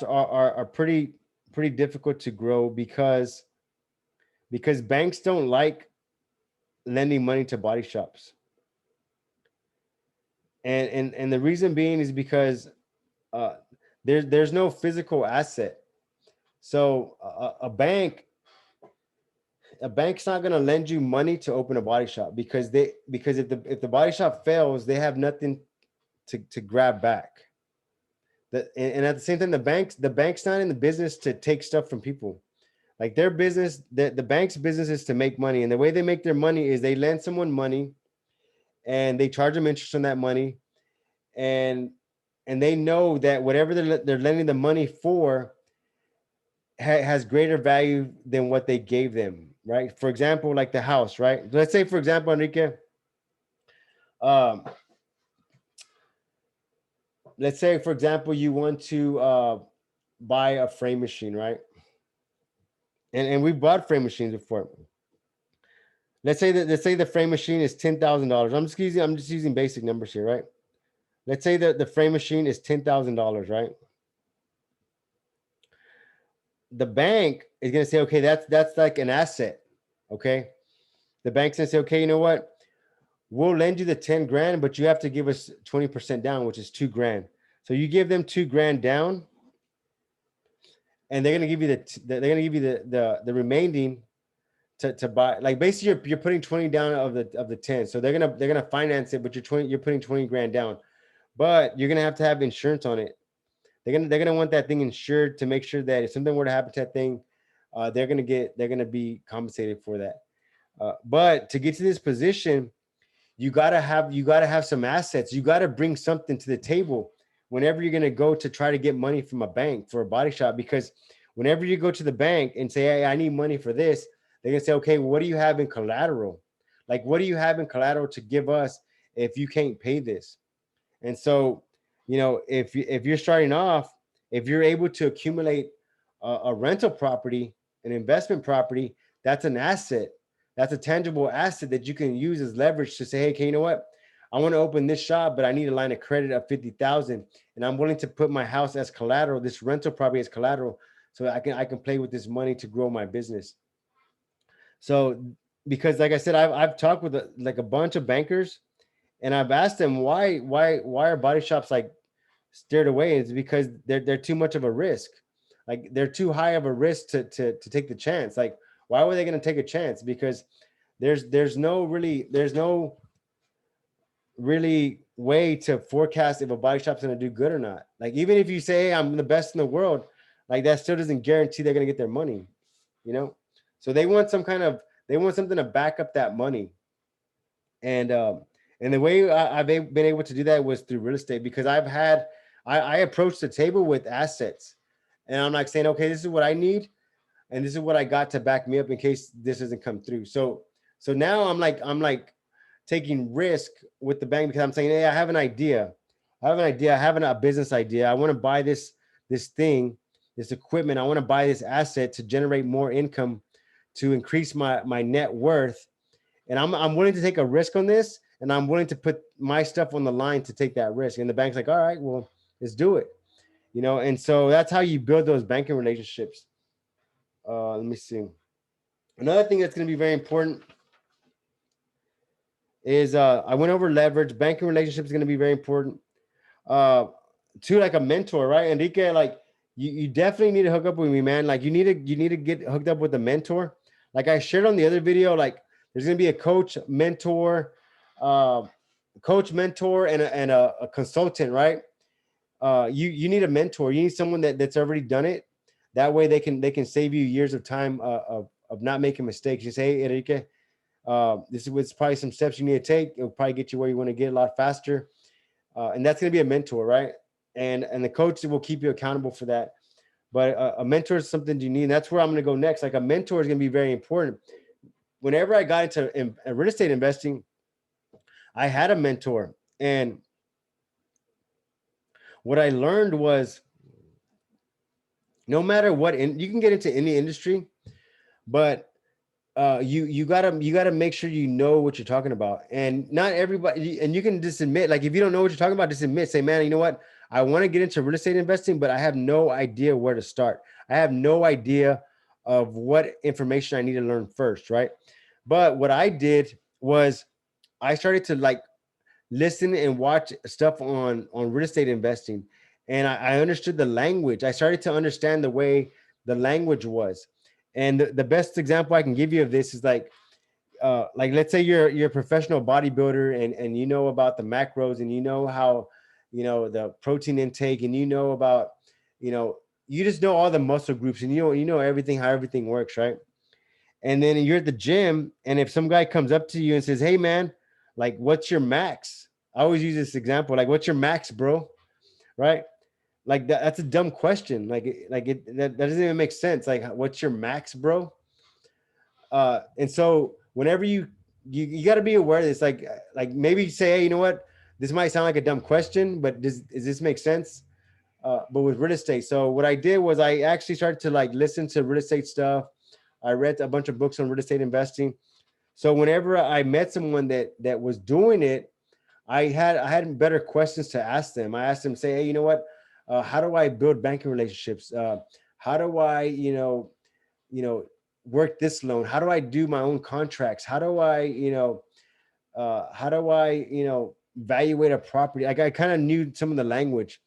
are pretty difficult to grow because banks don't like lending money to body shops. And the reason being is because uh, there's no physical asset. So a bank's not going to lend you money to open a body shop because if the body shop fails, they have nothing to grab back. And at the same time, the bank's not in the business to take stuff from people. Like their business, the bank's business is to make money, and the way they make their money is they lend someone money and they charge them interest on that money, and they know that whatever they're lending the money for has greater value than what they gave them, right? For example, like the house, right? Let's say, for example, Enrique, um, let's say, for example, you want to buy a frame machine, right? And we bought frame machines before. Let's say the frame machine is $10,000. I'm just using basic numbers here, right? Let's say that the frame machine is $10,000, right? The bank is going to say, okay, that's like an asset, okay? The bank's going to say, okay, you know what? We'll lend you the 10 grand, but you have to give us 20% down, which is 2 grand. So you give them 2 grand down, and they're going to give you the remaining to buy. Like basically, you're putting 20 down of the 10. So they're gonna finance it, but you're putting 20 grand down, but you're gonna have to have insurance on it. They're gonna want that thing insured to make sure that if something were to happen to that thing, they're gonna be compensated for that. But to get to this position, you gotta have some assets. You gotta bring something to the table whenever you're gonna go to try to get money from a bank for a body shop. Because whenever you go to the bank and say, "Hey, I need money for this," they're gonna say, "Okay, well, what do you have in collateral? Like, what do you have in collateral to give us if you can't pay this?" And so, if you're starting off, if you're able to accumulate a rental property, an investment property, that's an asset. That's a tangible asset that you can use as leverage to say, "Hey, okay, you know what? I want to open this shop, but I need a line of credit of 50,000, and I'm willing to put my house as collateral, this rental property as collateral, so I can play with this money to grow my business." So, because like I said, I've talked with like a bunch of bankers, and I've asked them why are body shops like steered away? It's because they're too much of a risk. Like they're too high of a risk to take the chance. Like why were they going to take a chance? Because there's no really way to forecast if a body shop's going to do good or not. Like even if you say, "Hey, I'm the best in the world," like that still doesn't guarantee they're going to get their money, you know? So they want something to back up that money. And and the way I've been able to do that was through real estate, because I approached the table with assets, and I'm like saying, "Okay, this is what I need, and this is what I got to back me up in case this doesn't come through." So now I'm like taking risk with the bank, because I'm saying, "Hey, I have an idea. I have a business idea. I want to buy this thing, this equipment. I want to buy this asset to generate more income, to increase my net worth, and I'm willing to take a risk on this, and I'm willing to put my stuff on the line to take that risk." And the bank's like, "All right, well, let's do it." And so that's how you build those banking relationships. Let me see. Another thing that's going to be very important is I went over leverage. Banking relationships is going to be very important. Uh, to like a mentor, right, Enrique? Like you definitely need to hook up with me, man. Like you need to get hooked up with a mentor. Like I shared on the other video, like there's going to be a coach, mentor, uh, coach, mentor, and a consultant, right? You need a mentor. You need someone that's already done it. That way they can save you years of time of not making mistakes. You say, hey, Enrique, this is probably some steps you need to take. It'll probably get you where you want to get a lot faster. And that's going to be a mentor, right? And the coach will keep you accountable for that. But a mentor is something you need. And that's where I'm going to go next. Like a mentor is going to be very important. Whenever I got into real estate investing, I had a mentor. And what I learned was no matter what, you can get into any industry, but you gotta make sure you know what you're talking about. And not everybody, and you can just admit, like if you don't know what you're talking about, just admit, say, man, you know what? I want to get into real estate investing, but I have no idea where to start. I have no idea of what information I need to learn first, right? But what I did was I started to like listen and watch stuff on real estate investing, and I understood the language. I started to understand the way the language was. And the best example I can give you of this is like let's say you're a professional bodybuilder, and you know about the macros, and you know how, you know, the protein intake, and you know about, you know, you just know all the muscle groups, and you know everything, how everything works, right? And then you're at the gym, and if some guy comes up to you and says, hey man, like what's your max? I always use this example, like what's your max, bro? Right? Like that's a dumb question. That doesn't even make sense. Like what's your max, bro? And so whenever you got to be aware of this, like maybe say, hey, you know what, this might sound like a dumb question, but does this make sense? But with real estate, so what I did was I actually started to like listen to real estate stuff. I read a bunch of books on real estate investing. So whenever I met someone that was doing it, I had better questions to ask them. I asked them, say, hey, you know what? How do I build banking relationships? How do I, you know, work this loan? How do I do my own contracts? How do I evaluate a property? Like I kind of knew some of the language,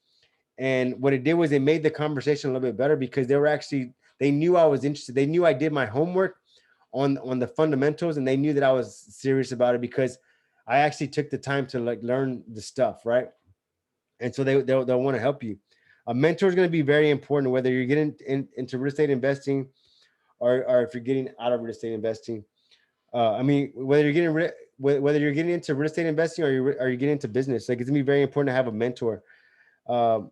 and what it did was it made the conversation a little bit better because they knew I was interested. They knew I did my homework on the fundamentals, and they knew that I was serious about it because I actually took the time to like learn the stuff, right? And so they'll want to help you. A mentor is going to be very important, whether you're getting into real estate investing, or if you're getting out of real estate investing. I mean, whether you're getting into real estate investing, or you're getting into business, like it's gonna be very important to have a mentor. Um,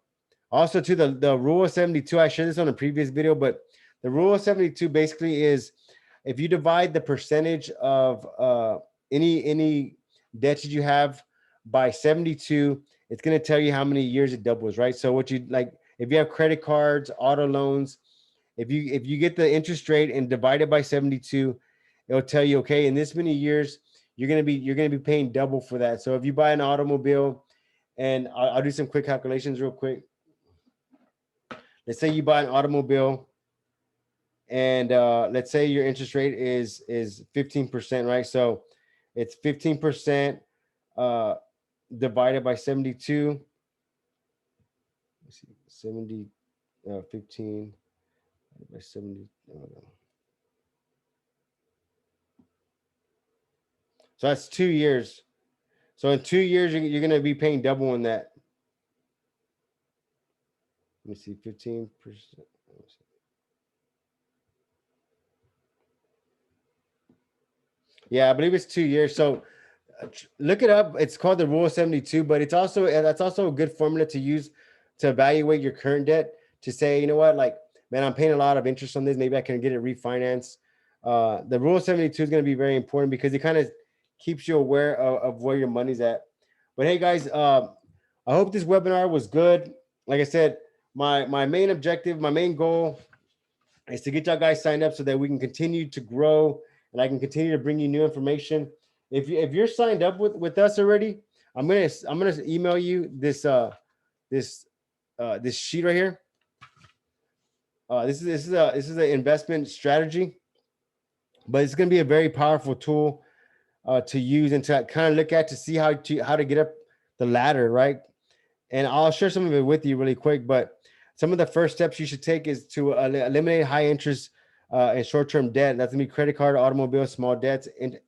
Also, to the rule of 72, I shared this on a previous video, but the rule of 72 basically is if you divide the percentage of any debt that you have by 72, it's going to tell you how many years it doubles, right? So what you like, if you have credit cards, auto loans, if you get the interest rate and divide it by 72, it'll tell you, okay, in this many years, you're gonna be paying double for that. So if you buy an automobile, and I'll do some quick calculations real quick. Let's say you buy an automobile, and let's say your interest rate is 15%, right? So it's 15% uh, divided by 72. Let's see, 70, 15 by 70. Oh, no. So that's 2 years. So in 2 years, you're going to be paying double on that. Let me see, 15%. Yeah, I believe it's 2 years. So look it up. It's called the Rule of 72, but that's also a good formula to use to evaluate your current debt, to say, you know what, like, man, I'm paying a lot of interest on this. Maybe I can get it refinanced. The Rule of 72 is going to be very important because it kind of keeps you aware of where your money's at. But hey, guys, I hope this webinar was good. Like I said, my main objective, my main goal is to get y'all guys signed up so that we can continue to grow, and I can continue to bring you new information. If you're signed up with us already, I'm gonna email you this this sheet right here. This is an investment strategy, but it's gonna be a very powerful tool to use and to kind of look at to see how to get up the ladder, right? And I'll share some of it with you really quick. But some of the first steps you should take is to eliminate high interest and short-term debt. That's gonna be credit card, automobile, small debts, and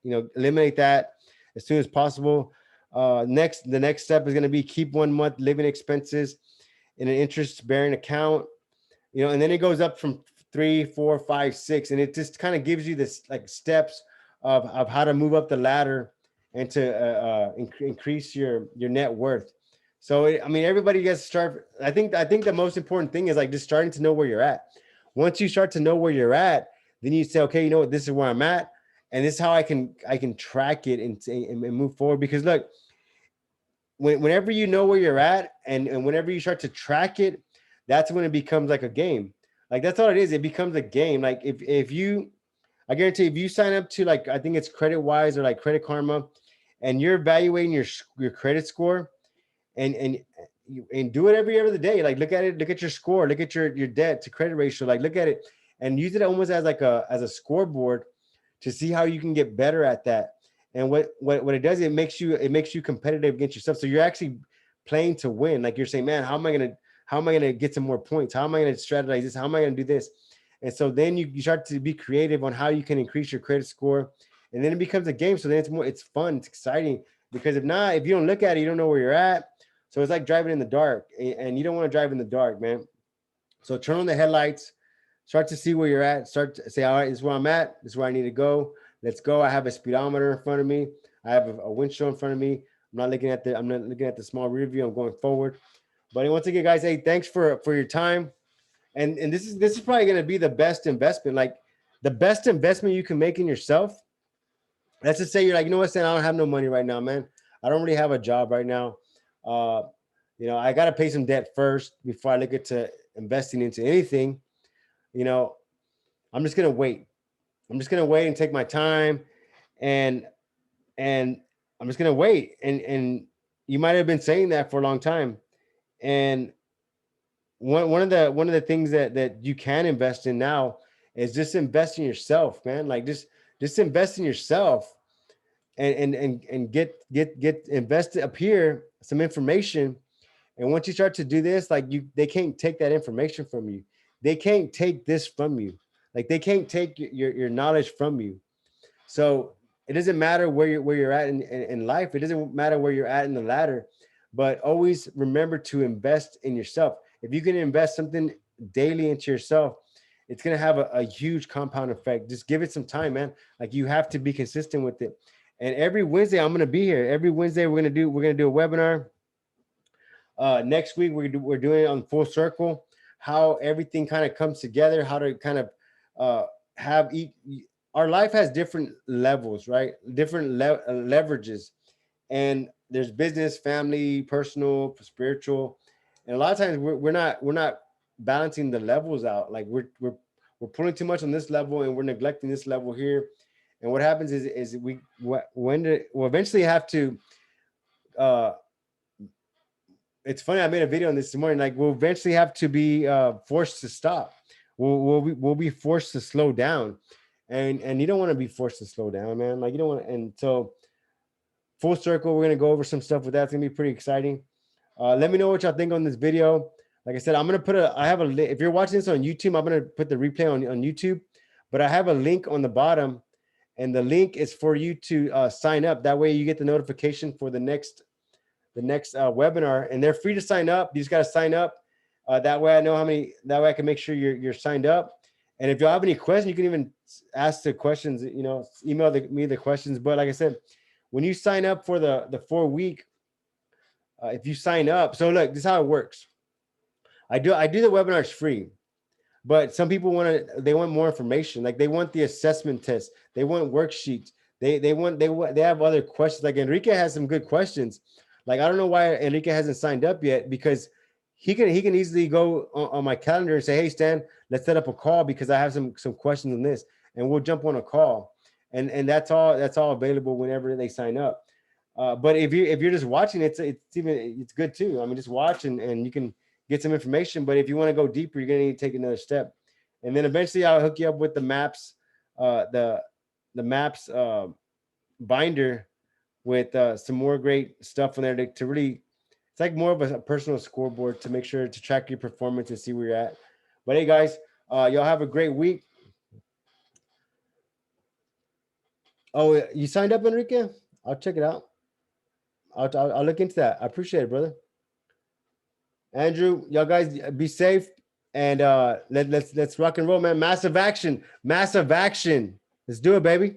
eliminate that as soon as possible. The next step is going to be keep 1 month living expenses in an interest bearing account, and then it goes up from 3, 4, 5, 6, and it just kind of gives you this like steps of how to move up the ladder and to increase your net worth. So I mean, everybody gets to start. I think the most important thing is like just starting to know where you're at. Once you start to know where you're at, then you say, okay, you know what, this is where I'm at, and this is how I can track it and move forward. Because look, whenever you know where you're at, and whenever you start to track it, that's when it becomes like a game. Like that's all it is. It becomes a game. Like if you, I guarantee, if you sign up to, like, I think it's Credit Wise or like Credit Karma, and you're evaluating your credit score, and do it every other day. Like look at it, look at your score, look at your debt to credit ratio. Like look at it and use it almost as like a scoreboard to see how you can get better at that. And what it does, it makes you competitive against yourself. So you're actually playing to win. Like you're saying, man, how am I gonna get some more points? How am I gonna strategize this? How am I gonna do this? And so then you start to be creative on how you can increase your credit score, and then it becomes a game. So then it's fun, it's exciting. Because if not, if you don't look at it, you don't know where you're at. So it's like driving in the dark, and you don't want to drive in the dark, man. So turn on the headlights, start to see where you're at, start to say, all right, this is where I'm at, this is where I need to go. Let's go. I have a speedometer in front of me. I have a windshield in front of me. I'm not looking at the small rear view. I'm going forward. But once again, guys, hey, thanks for your time. And this is probably going to be the best investment, like the best investment you can make in yourself. Let's just say you're like, you know what, Stan, I don't have no money right now, man. I don't really have a job right now. Uh, I got to pay some debt first before I look into investing into anything. You know, I'm just gonna wait. I'm just gonna wait and take my time, and and I'm just gonna wait. And you might have been saying that for a long time. And one of the things that you can invest in now is just invest in yourself, man. Like just invest in yourself, and get invest up here some information. And once you start to do this, like they can't take that information from you. They can't take this from you. Like they can't take your knowledge from you. So it doesn't matter where you're at in life. It doesn't matter where you're at in the ladder, but always remember to invest in yourself. If you can invest something daily into yourself, it's gonna have a huge compound effect. Just give it some time, man. Like you have to be consistent with it. And every Wednesday I'm gonna be here. Every Wednesday we're gonna do a webinar. Next week we're doing it on Full Circle, how everything kind of comes together, how to kind of have each, our life has different levels, right? Different leverages, and there's business, family, personal, spiritual, and a lot of times we're not balancing the levels out. Like we're pulling too much on this level and we're neglecting this level here. And what happens is we'll eventually have to uh it's funny. I made a video on this morning. Like we'll eventually have to be forced to stop. We'll be forced to slow down, and you don't want to be forced to slow down, man. Like you don't want to. And so Full Circle, we're gonna go over some stuff with that. It's gonna be pretty exciting. Let me know what y'all think on this video. Like I said, I'm gonna put I have a if you're watching this on YouTube, I'm gonna put the replay on YouTube, but I have a link on the bottom, and the link is for you to sign up. That way, you get the notification for the next webinar, and they're free to sign up. You just got to sign up. That way I know how many, that way I can make sure you're signed up. And if you have any questions, you can even ask the questions, email me the questions. But like I said, when you sign up for the 4 week, if you sign up, so look, this is how it works. I do the webinars free, but some people they want more information. Like they want the assessment test, they want worksheets, they have other questions. Like Enrique has some good questions. Like I don't know why Enrique hasn't signed up yet, because he can easily go on my calendar and say, hey Stan, let's set up a call because I have some questions on this, and we'll jump on a call. And that's all available whenever they sign up. But if you're just watching, it's good too. I mean, just watch, and you can get some information. But if you want to go deeper, you're gonna need to take another step. And then eventually I'll hook you up with the maps, the maps binder with some more great stuff in there to really, it's like more of a personal scoreboard to make sure to track your performance and see where you're at. But hey guys, y'all have a great week. Oh, you signed up, Enrique? I'll check it out. I'll look into that. I appreciate it, brother. Andrew, y'all guys be safe, and let's rock and roll, man. Massive action. Let's do it, baby.